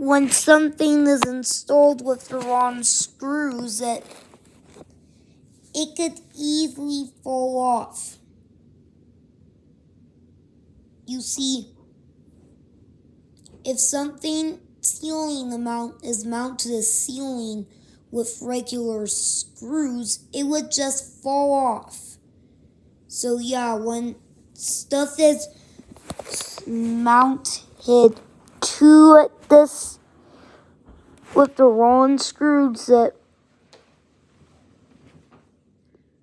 when something is installed with the wrong screws, it could easily fall off. You see, if something ceiling is mounted to the ceiling with regular screws, it would just fall off. So yeah, when stuff is mounted to this with the wrong screws,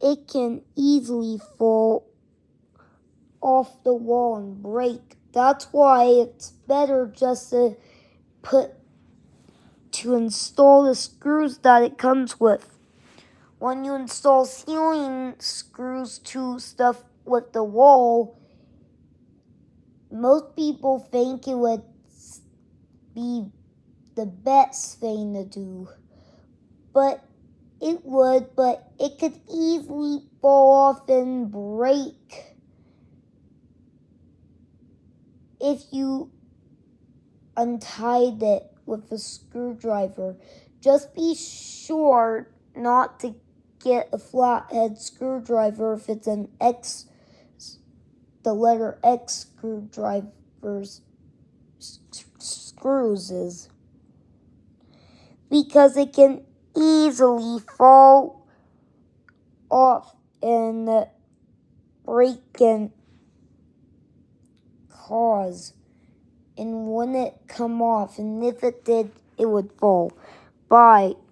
it can easily fall off the wall and break. That's why it's better just to install the screws that it comes with. When you install ceiling screws to stuff with the wall, most people think it would be the best thing to do. But it would, but it could easily fall off and break if you untied it with a screwdriver. Just be sure not to get a flathead screwdriver if it's an X, the letter X screws is, because it can easily fall off and break and cause, and wouldn't it come off, and if it did, it would fall. Bye.